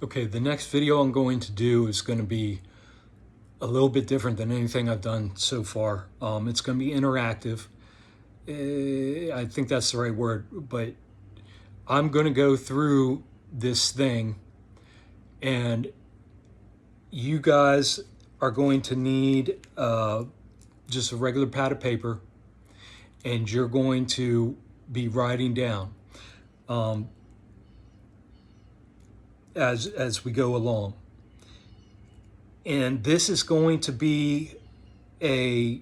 Okay, the next video I'm going to do is going to be a little bit different than anything I've done so far. It's going to be interactive. I think that's the right word, but I'm going to go through this thing, and you guys are going to need just a regular pad of paper, and you're going to be writing down as we go along. And this is going to be a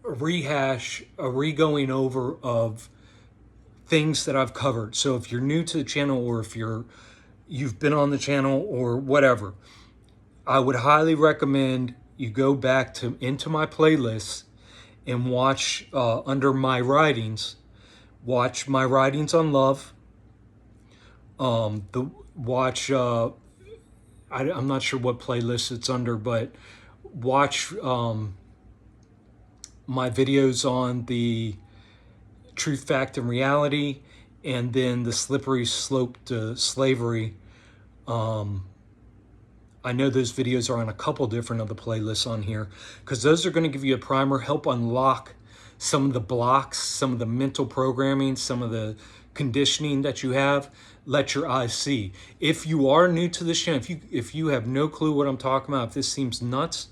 rehash, a re-going over of things that I've covered. So if you're new to the channel, or if you've been on the channel or whatever, I would highly recommend you go back into my playlists and watch under my writings. Watch my writings on love. I'm not sure what playlist it's under, but watch my videos on the truth, fact, and reality, and then the slippery slope to slavery. I know those videos are on a couple different of the playlists on here, because those are going to give you a primer, help unlock some of the blocks, some of the mental programming, some of the conditioning that you have. Let your eyes see. If you are new to this channel, if you have no clue what I'm talking about, if this seems nuts,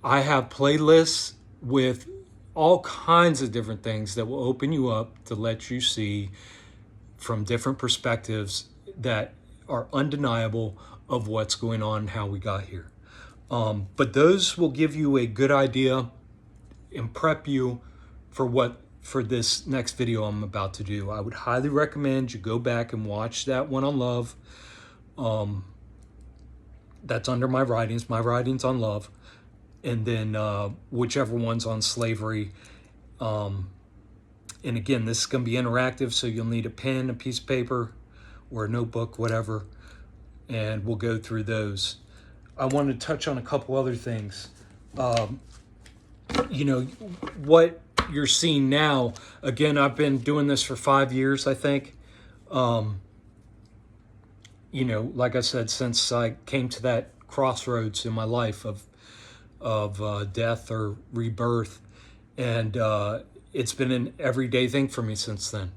I have playlists with all kinds of different things that will open you up to let you see from different perspectives that are undeniable of what's going on and how we got here. But those will give you a good idea and prep you for this next video I'm about to do. I would highly recommend you go back and watch that one on love. That's under my writings on love, and then whichever one's on slavery. And again, this is going to be interactive, so you'll need a pen, a piece of paper, or a notebook, whatever, and we'll go through those. I want to touch on a couple other things. You know, what you're seeing now, again, I've been doing this for 5 years, I think. You know, like I said, since I came to that crossroads in my life of death or rebirth, and it's been an everyday thing for me since then.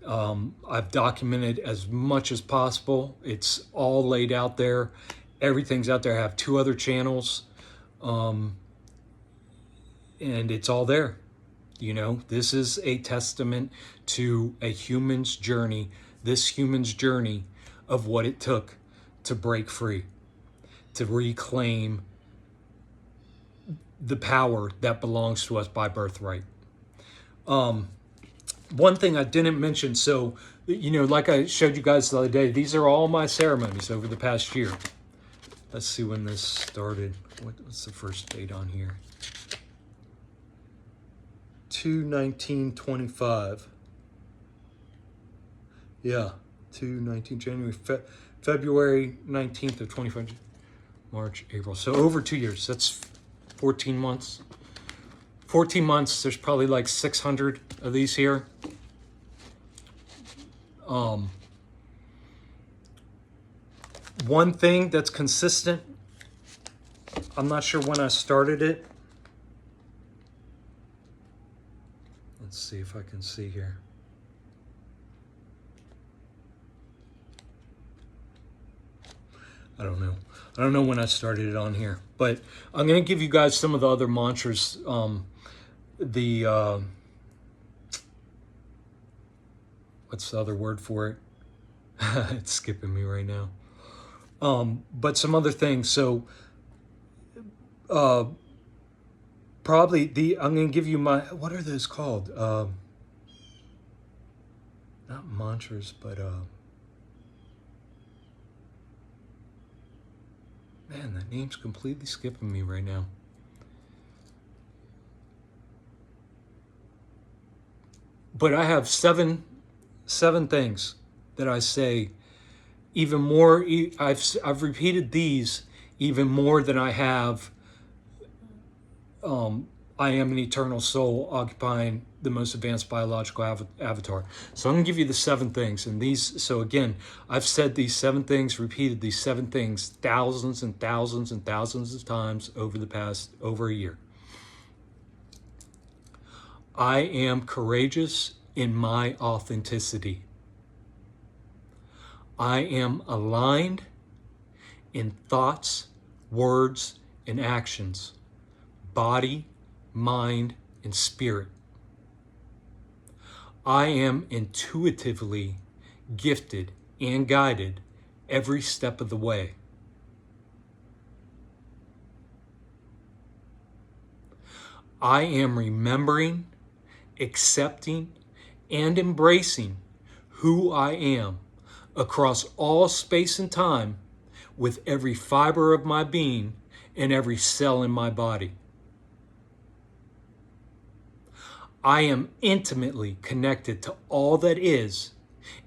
I've documented as much as possible. It's all laid out there. Everything's out there. I have 2 other channels, and it's all there. You know, this is a testament to a human's journey, this human's journey of what it took to break free, to reclaim the power that belongs to us by birthright. One thing I didn't mention, so, you know, like I showed you guys the other day, these are all my ceremonies over the past year. Let's see when this started. What's the first date on here? 2/19/25. Yeah, 2/19 January, February 19th of 25, March, April. So over 2 years. That's 14 months. 14 months. There's probably like 600 of these here. One thing that's consistent, I'm not sure when I started it. Let's see if I can see here. I don't know. I don't know when I started it on here, but I'm going to give you guys some of the other mantras. What's the other word for it? It's skipping me right now. But some other things. So, probably I'm going to give you what are those called? Not mantras, but, man, that name's completely skipping me right now. But I have seven things that I say. Even more, I've repeated these even more than I have I am an eternal soul occupying the most advanced biological avatar. So I'm going to give you the 7 things. And these, so again, I've said these 7 things, repeated these 7 things thousands and thousands and thousands of times over the past, over a year. I am courageous in my authenticity. I am aligned in thoughts, words, and actions, body, mind, and spirit. I am intuitively gifted and guided every step of the way. I am remembering, accepting, and embracing who I am across all space and time with every fiber of my being and every cell in my body. I am intimately connected to all that is,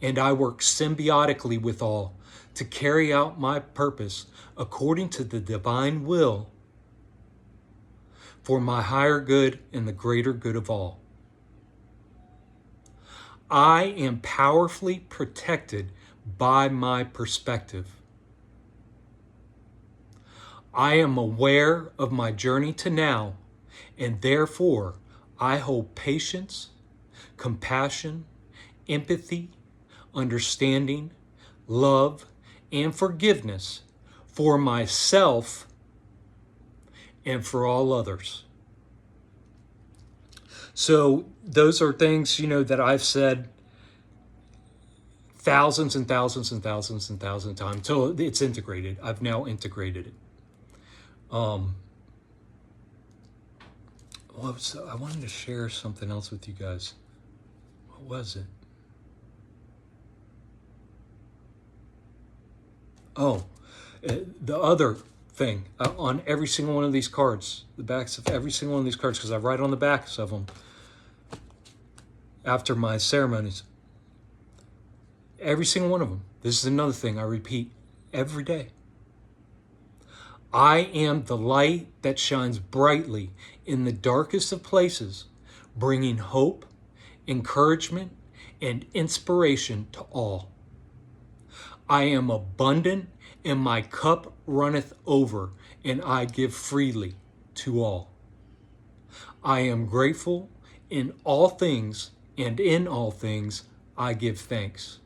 and I work symbiotically with all to carry out my purpose according to the divine will for my higher good and the greater good of all. I am powerfully protected by my perspective. I am aware of my journey to now, and therefore I hold patience, compassion, empathy, understanding, love, and forgiveness for myself and for all others. So those are things, that I've said thousands and thousands and thousands and thousands of times until it's integrated. I've now integrated it. I wanted to share something else with you guys. What was it? Oh, the other thing on every single one of these cards, the backs of every single one of these cards, because I write on the backs of them after my ceremonies. Every single one of them. This is another thing I repeat every day. I am the light that shines brightly in the darkest of places, bringing hope, encouragement, and inspiration to all. I am abundant, and my cup runneth over, and I give freely to all. I am grateful in all things, and in all things I give thanks.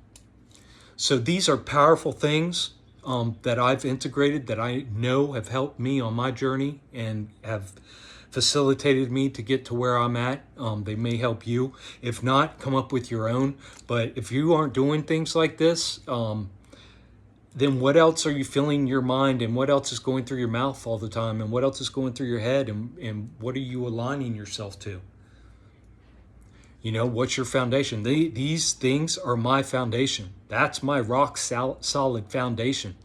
So these are powerful things that I've integrated, that I know have helped me on my journey and have facilitated me to get to where I'm at. They may help you. If not, come up with your own. But if you aren't doing things like this, then what else are you filling your mind, and what else is going through your mouth all the time, and what else is going through your head, and what are you aligning yourself to? What's your foundation? These things are my foundation. That's my rock solid foundation.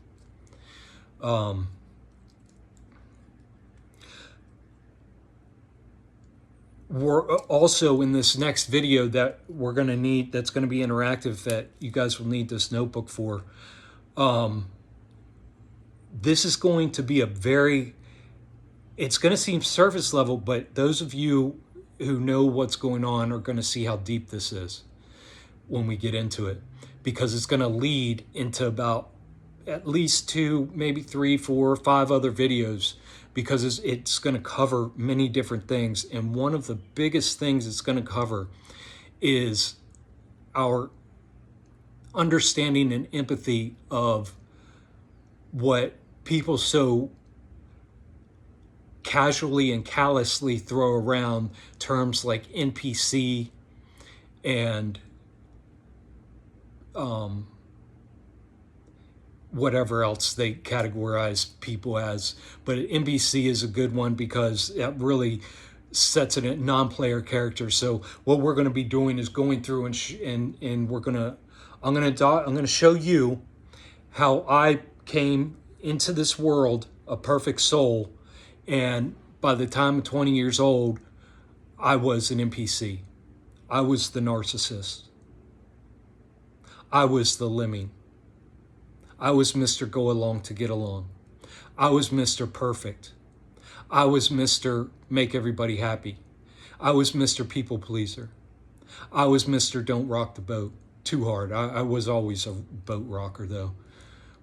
We're also in this next video that we're going to need, that's going to be interactive, that you guys will need this notebook for. This is going to be it's going to seem surface level, but those of you who know what's going on are going to see how deep this is when we get into it, because it's going to lead into about at least 2, maybe 3, 4, 5 other videos, because it's going to cover many different things. And one of the biggest things it's going to cover is our understanding and empathy of what people so casually and callously throw around, terms like NPC and whatever else they categorize people as. But NPC is a good one because it really sets it in non-player character. So what we're going to be doing is going through and I'm going to show you how I came into this world a perfect soul, and by the time I'm 20 years old, I was an NPC. I was the narcissist. I was the lemming. I was Mr. Go Along to Get Along. I was Mr. Perfect. I was Mr. Make Everybody Happy. I was Mr. People Pleaser. I was Mr. Don't rock the boat too hard. I was always a boat rocker though.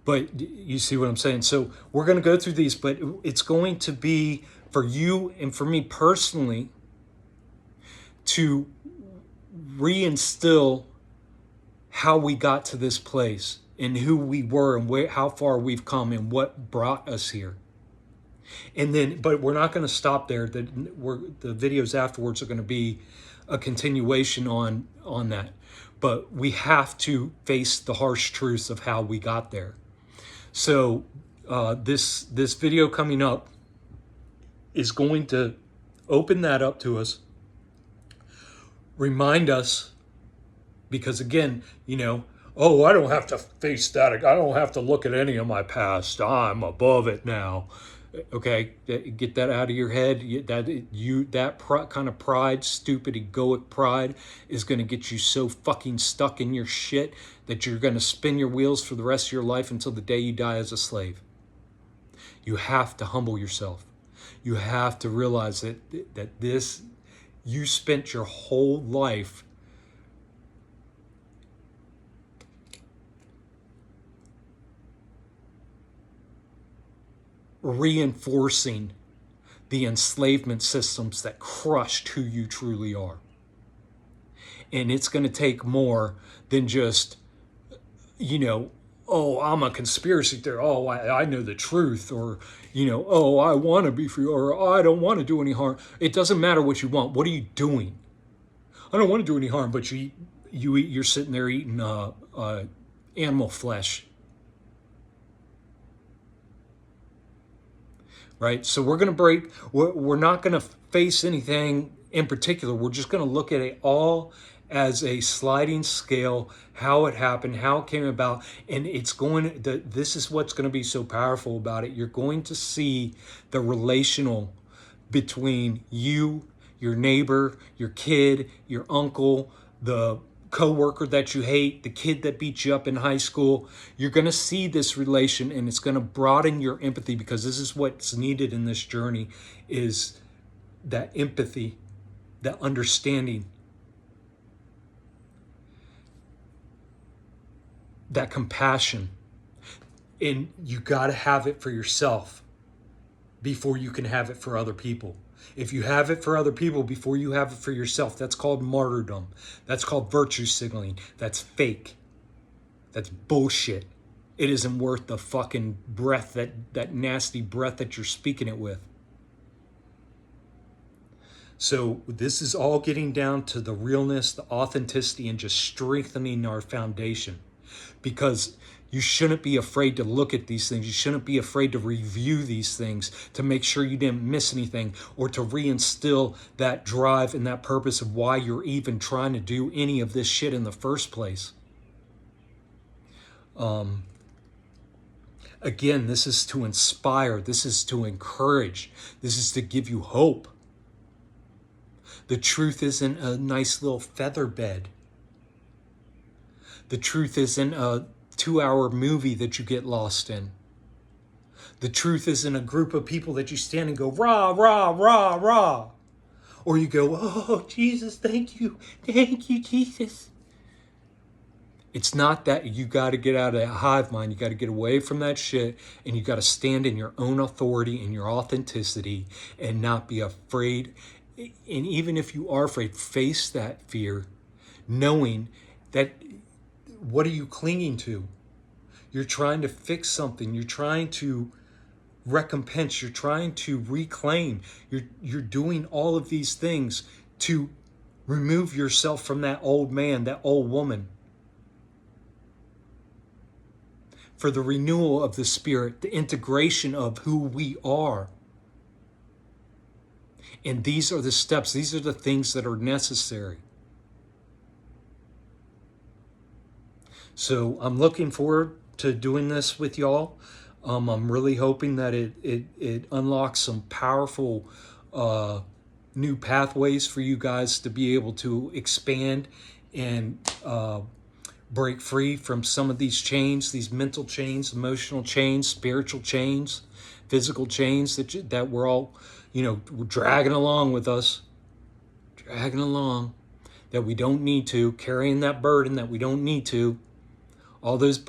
But you see what I'm saying? So we're going to go through these, but it's going to be for you and for me personally to reinstill how we got to this place and who we were and how far we've come and what brought us here. And then, but we're not going to stop there. The videos afterwards are going to be a continuation on that. But we have to face the harsh truths of how we got there. So this video coming up is going to open that up to us, remind us, because again, you know, oh, I don't have to face that. I don't have to look at any of my past. I'm above it now. Okay, get that out of your head. That kind of pride, stupid egoic pride, is going to get you so fucking stuck in your shit that you're going to spin your wheels for the rest of your life until the day you die as a slave. You have to humble yourself. You have to realize that you spent your whole life reinforcing the enslavement systems that crushed who you truly are. And it's going to take more than just, you know, oh, I'm a conspiracy theorist. Oh, I know the truth. Or, you know, oh, I want to be free. Or oh, I don't want to do any harm. It doesn't matter what you want. What are you doing? I don't want to do any harm, but you're sitting there eating animal flesh. Right? So we're going to break, we're not going to face anything in particular. We're just going to look at it all as a sliding scale, how it happened, how it came about. And it's going to, this is what's going to be so powerful about it. You're going to see the relational between you, your neighbor, your kid, your uncle, the coworker that you hate, the kid that beat you up in high school. You're going to see this relation, and it's going to broaden your empathy, because this is what's needed in this journey, is that empathy, that understanding, that compassion. And you got to have it for yourself before you can have it for other people. If you have it for other people before you have it for yourself, that's called martyrdom. That's called virtue signaling. That's fake. That's bullshit. It isn't worth the fucking breath, that nasty breath that you're speaking it with. So this is all getting down to the realness, the authenticity, and just strengthening our foundation. Because you shouldn't be afraid to look at these things. You shouldn't be afraid to review these things to make sure you didn't miss anything, or to reinstill that drive and that purpose of why you're even trying to do any of this shit in the first place. Again, this is to inspire. This is to encourage. This is to give you hope. The truth isn't a nice little feather bed. The truth isn't a 2-hour movie that you get lost in. The truth isn't a group of people that you stand and go, rah, rah, rah, rah. Or you go, oh, Jesus, thank you, Jesus. It's not that. You got to get out of that hive mind. You got to get away from that shit, and you got to stand in your own authority and your authenticity and not be afraid. And even if you are afraid, face that fear, knowing that, what are you clinging to? You're trying to fix something. You're trying to recompense. You're trying to reclaim. You're doing all of these things to remove yourself from that old man, that old woman. For the renewal of the spirit, the integration of who we are. And these are the steps. These are the things that are necessary. So I'm looking forward to doing this with y'all. I'm really hoping that it unlocks some powerful new pathways for you guys to be able to expand and break free from some of these chains, these mental chains, emotional chains, spiritual chains, physical chains that we're all, dragging along with us, dragging along, that we don't need to, carrying that burden that we don't need to. All those